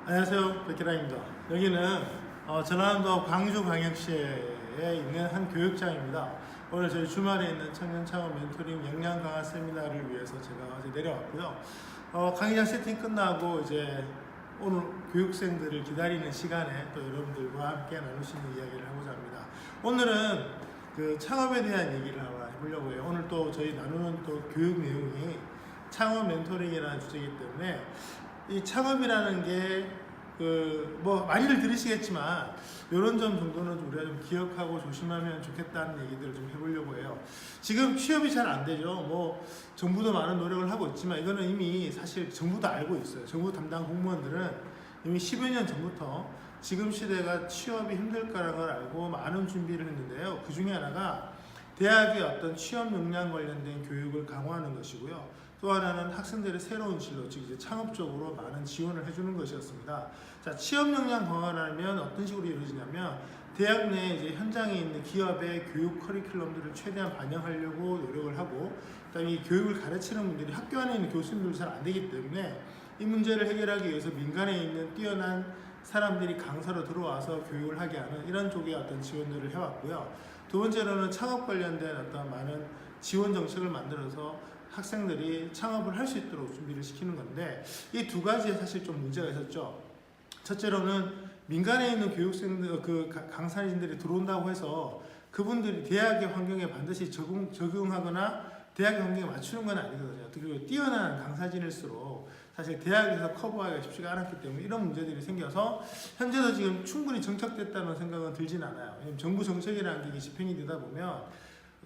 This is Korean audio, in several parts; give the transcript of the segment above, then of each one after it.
안녕하세요, 백기라입니다. 여기는 전라남도 광주광역시에 있는 한 교육장입니다. 오늘 저희 주말에 있는 청년 창업 멘토링 역량 강화 세미나를 위해서 제가 어제 내려왔고요. 강의장 세팅 끝나고 이제 오늘 교육생들을 기다리는 시간에 또 여러분들과 함께 나눌 수 있는 이야기를 해보자 합니다. 오늘은 그 창업에 대한 얘기를 한번 해보려고 해요. 오늘 또 저희 나누는 또 교육 내용이 창업 멘토링이라는 주제이기 때문에 이 창업이라는 게 뭐 많이들 들으시겠지만 이런 점 정도는 우리가 좀 기억하고 조심하면 좋겠다는 얘기들을 좀 해보려고 해요. 지금 취업이 잘 안 되죠. 뭐 정부도 많은 노력을 하고 있지만 이거는 이미 사실 정부도 알고 있어요. 정부 담당 공무원들은 이미 10여 년 전부터 지금 시대가 취업이 힘들 거라는 걸 알고 많은 준비를 했는데요. 그 중에 하나가 대학의 어떤 취업 역량 관련된 교육을 강화하는 것이고요. 또 하나는 학생들의 새로운 진로, 즉 이제 창업적으로 많은 지원을 해주는 것이었습니다. 자, 취업 역량 강화라면 어떤 식으로 이루어지냐면 대학 내 이제 현장에 있는 기업의 교육 커리큘럼들을 최대한 반영하려고 노력을 하고, 그다음에 이 교육을 가르치는 분들이 학교 안에 있는 교수님들이 잘 안 되기 때문에 이 문제를 해결하기 위해서 민간에 있는 뛰어난 사람들이 강사로 들어와서 교육을 하게 하는 이런 쪽의 어떤 지원들을 해왔고요. 두 번째로는 창업 관련된 어떤 많은 지원 정책을 만들어서 학생들이 창업을 할 수 있도록 준비를 시키는 건데, 이 두 가지에 사실 좀 문제가 있었죠. 첫째로는 민간에 있는 교육생들, 강사님들이 들어온다고 해서 그분들이 대학의 환경에 반드시 적용하거나 대학의 환경에 맞추는 건 아니거든요. 그리고 뛰어난 강사진일수록 사실 대학에서 커버하기가 쉽지가 않았기 때문에 이런 문제들이 생겨서 현재도 지금 충분히 정착됐다는 생각은 들진 않아요. 왜냐면 정부 정책이라는 게 집행이 되다 보면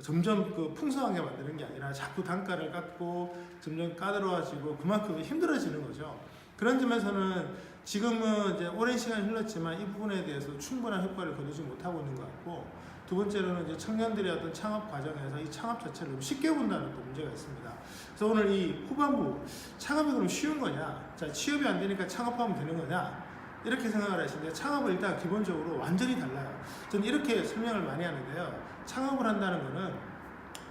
점점 풍성하게 만드는 게 아니라 자꾸 단가를 깎고 점점 까다로워지고 그만큼 힘들어지는 거죠. 그런 점에서는 지금은 이제 오랜 시간이 흘렀지만 이 부분에 대해서 충분한 효과를 거두지 못하고 있는 것 같고, 두 번째로는 이제 청년들의 어떤 창업 과정에서 이 창업 자체를 너무 쉽게 본다는 또 문제가 있습니다. 그래서 오늘 이 후반부, 창업이 그럼 쉬운 거냐? 자, 취업이 안 되니까 창업하면 되는 거냐? 이렇게 생각을 하시는데, 창업은 일단 기본적으로 완전히 달라요. 저는 이렇게 설명을 많이 하는데요. 창업을 한다는 거는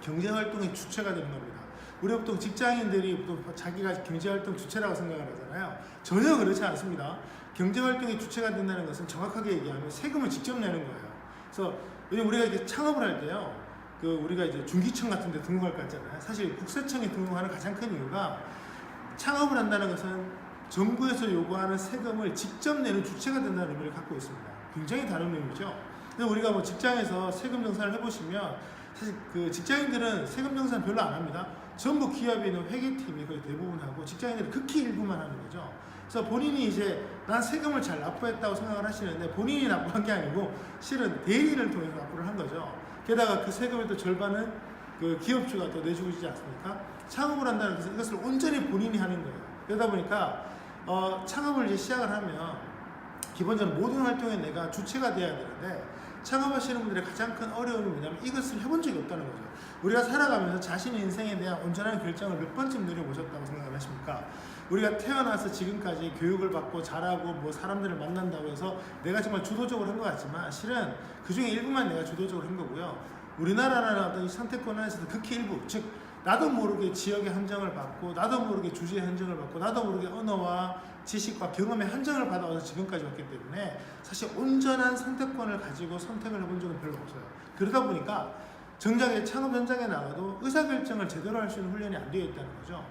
경제활동의 주체가 되는 겁니다. 우리 보통 직장인들이 또 자기가 경제활동 주체라고 생각을 하잖아요. 전혀 그렇지 않습니다. 경제활동의 주체가 된다는 것은 정확하게 얘기하면 세금을 직접 내는 거예요. 그래서 왜냐면 우리가 이제 창업을 할 때요, 우리가 이제 중기청 같은 데 등록할 거 있잖아요. 사실 국세청에 등록하는 가장 큰 이유가, 창업을 한다는 것은 정부에서 요구하는 세금을 직접 내는 주체가 된다는 의미를 갖고 있습니다. 굉장히 다른 의미죠. 그래서 우리가 뭐 직장에서 세금 정산을 해보시면 사실 직장인들은 세금 정산 별로 안 합니다. 전부 기업에 있는 회계팀이 거의 대부분 하고 직장인들은 극히 일부만 하는 거죠. 그래서 본인이 이제 난 세금을 잘 납부했다고 생각을 하시는데 본인이 납부한 게 아니고 실은 대리인을 통해서 납부를 한 거죠. 게다가 그 세금의 또 절반은 기업주가 또 내주고 있지 않습니까? 창업을 한다는 것은 이것을 온전히 본인이 하는 거예요. 그러다 보니까 창업을 이제 시작을 하면 기본적으로 모든 활동에 내가 주체가 돼야 되는데, 창업하시는 분들의 가장 큰 어려움이 뭐냐면 이것을 해본 적이 없다는 거죠. 우리가 살아가면서 자신의 인생에 대한 온전한 결정을 몇 번쯤 내려보셨다고 생각을 하십니까? 우리가 태어나서 지금까지 교육을 받고 자라고 뭐 사람들을 만난다고 해서 내가 정말 주도적으로 한 것 같지만 실은 그 중에 일부만 내가 주도적으로 한 거고요. 우리나라라는 어떤 이 선택권 안에서도 극히 일부, 즉 나도 모르게 지역의 한정을 받고 나도 모르게 주제의 한정을 받고 나도 모르게 언어와 지식과 경험의 한정을 받아와서 지금까지 왔기 때문에 사실 온전한 선택권을 가지고 선택을 해본 적은 별로 없어요. 그러다 보니까 정작에 창업 현장에 나가도 의사결정을 제대로 할 수 있는 훈련이 안 되어 있다는 거죠.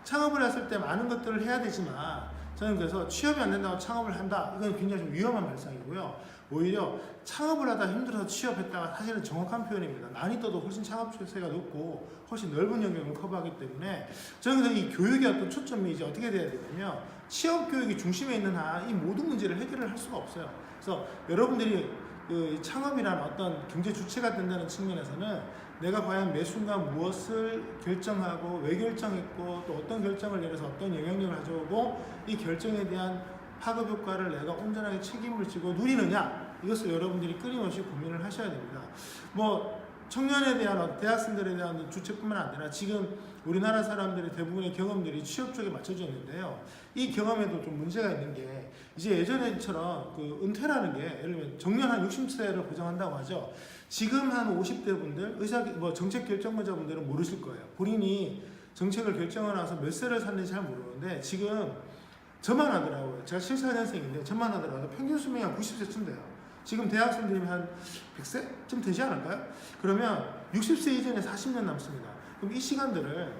창업을 했을 때 많은 것들을 해야 되지만 저는 그래서 취업이 안 된다고 창업을 한다, 이건 굉장히 좀 위험한 발상이고요. 오히려 창업을 하다 힘들어서 취업했다가 사실은 정확한 표현입니다. 난이도도 훨씬 창업세가 높고 훨씬 넓은 영역을 커버하기 때문에 저는 그래서 이 교육의 어떤 초점이 이제 어떻게 돼야 되냐면 취업 교육이 중심에 있는 한 이 모든 문제를 해결을 할 수가 없어요. 그래서 여러분들이 창업이라는 어떤 경제 주체가 된다는 측면에서는 내가 과연 매 순간 무엇을 결정하고 왜 결정했고 또 어떤 결정을 내려서 어떤 영향력을 가져오고 이 결정에 대한 파급 효과를 내가 온전하게 책임을 지고 누리느냐, 이것을 여러분들이 끊임없이 고민을 하셔야 됩니다. 뭐 청년에 대한, 대학생들에 대한 주체뿐만 아니라 지금 우리나라 사람들의 대부분의 경험들이 취업 쪽에 맞춰져 있는데요. 이 경험에도 좀 문제가 있는 게, 이제 예전에처럼 은퇴라는 게 예를 들면 정년 한 60세를 보장한다고 하죠. 지금 한 50대 분들, 정책 결정권자분들은 모르실 거예요. 본인이 정책을 결정하고 나서 몇 세를 샀는지 잘 모르는데 지금 저만 하더라고요. 제가 74년생인데 저만 하더라도 평균 수명이 한 90세쯤 돼요. 지금 대학생들이면 한 100세쯤 되지 않을까요? 그러면 60세 이전에 40년 남습니다. 그럼 이 시간들을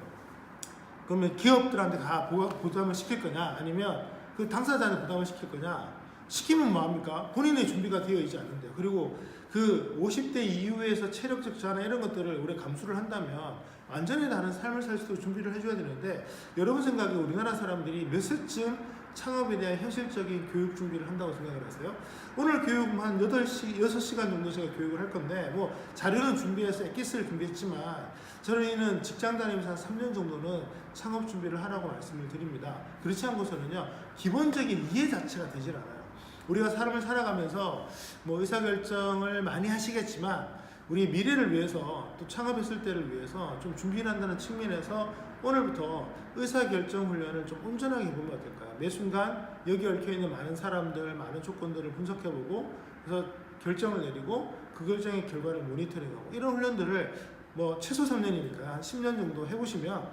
그러면 기업들한테 다 부담을 시킬 거냐, 아니면 그 당사자한테 부담을 시킬 거냐? 시키면 뭐합니까? 본인의 준비가 되어 있지 않는데요. 그리고 그 50대 이후에서 체력적 저하나 이런 것들을 우리가 감수를 한다면 완전히 다른 삶을 살 수 있도록 준비를 해줘야 되는데, 여러분 생각에 우리나라 사람들이 몇 세쯤 창업에 대한 현실적인 교육 준비를 한다고 생각을 하세요? 오늘 교육 한 6시간 정도 제가 교육을 할 건데, 뭐 자료는 준비해서 엑기스를 준비했지만 저희는 직장 다니면서 한 3년 정도는 창업 준비를 하라고 말씀을 드립니다. 그렇지 않고서는요, 기본적인 이해 자체가 되질 않아요. 우리가 삶을 살아가면서 뭐 의사결정을 많이 하시겠지만 우리 미래를 위해서, 또 창업했을 때를 위해서 좀 준비를 한다는 측면에서 오늘부터 의사결정 훈련을 좀 온전하게 해보면 어떨까요? 매 순간 여기 얽혀있는 많은 사람들, 많은 조건들을 분석해보고 그래서 결정을 내리고 그 결정의 결과를 모니터링하고, 이런 훈련들을 뭐 최소 3년이니까 한 10년 정도 해보시면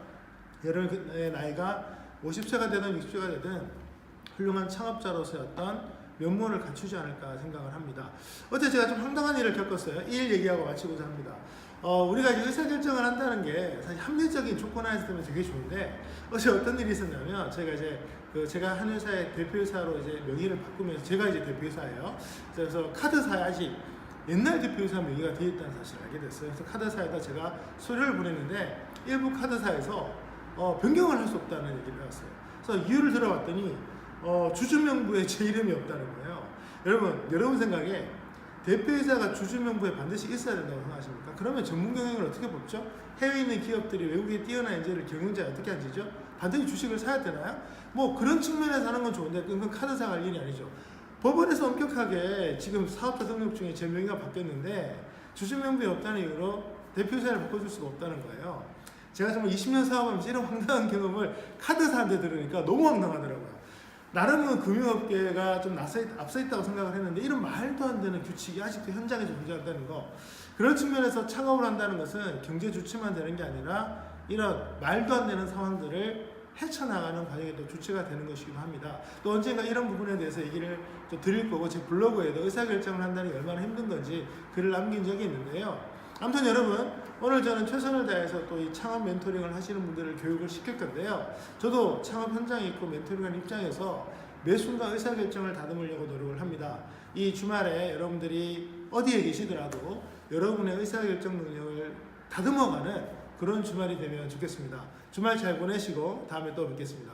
여러분의 나이가 50세가 되든 60세가 되든 훌륭한 창업자로서의 어떤 면모를 갖추지 않을까 생각을 합니다. 어제 제가 좀 황당한 일을 겪었어요. 이 일 얘기하고 마치고자 합니다. 우리가 이제 의사결정을 한다는 게 사실 합리적인 조건 하에서 되면 되게 좋은데, 어제 어떤 일이 있었냐면, 제가 이제 제가 한 회사의 대표이사로 이제 명의를 바꾸면서, 제가 이제 대표이사예요. 그래서 카드사에 아직 옛날 대표이사 명의가 되어 있다는 사실을 알게 됐어요. 그래서 카드사에다 제가 서류를 보냈는데 일부 카드사에서 변경을 할 수 없다는 얘기를 해왔어요. 그래서 이유를 들어봤더니 주주명부에 제 이름이 없다는 거예요. 여러분 생각에 대표이사가 주주명부에 반드시 있어야 된다고 생각하십니까? 그러면 전문 경영을 어떻게 뽑죠? 해외에 있는 기업들이 외국에 뛰어난 인재를 경영자에 어떻게 앉히죠? 반드시 주식을 사야 되나요? 뭐 그런 측면에서 하는 건 좋은데 그건 카드사가 할 일이 아니죠. 법원에서 엄격하게 지금 사업자 등록 중에 제 명의가 바뀌었는데 주주명부에 없다는 이유로 대표이사를 바꿔줄 수가 없다는 거예요. 제가 정말 20년 사업하면서 이런 황당한 경험을 카드사한테 들으니까 너무 황당하더라고요. 나름은 금융업계가 좀 앞서 있다고 생각을 했는데, 이런 말도 안 되는 규칙이 아직도 현장에서 존재한다는 거, 그런 측면에서 창업을 한다는 것은 경제 주체만 되는 게 아니라 이런 말도 안 되는 상황들을 헤쳐나가는 과정에도 주체가 되는 것이기도 합니다. 또 언젠가 이런 부분에 대해서 얘기를 좀 드릴 거고, 제 블로그에도 의사결정을 한다는 게 얼마나 힘든 건지 글을 남긴 적이 있는데요. 아무튼 여러분, 오늘 저는 최선을 다해서 또 이 창업 멘토링을 하시는 분들을 교육을 시킬 건데요. 저도 창업 현장에 있고 멘토링하는 입장에서 매 순간 의사결정을 다듬으려고 노력을 합니다. 이 주말에 여러분들이 어디에 계시더라도 여러분의 의사결정 능력을 다듬어가는 그런 주말이 되면 좋겠습니다. 주말 잘 보내시고 다음에 또 뵙겠습니다.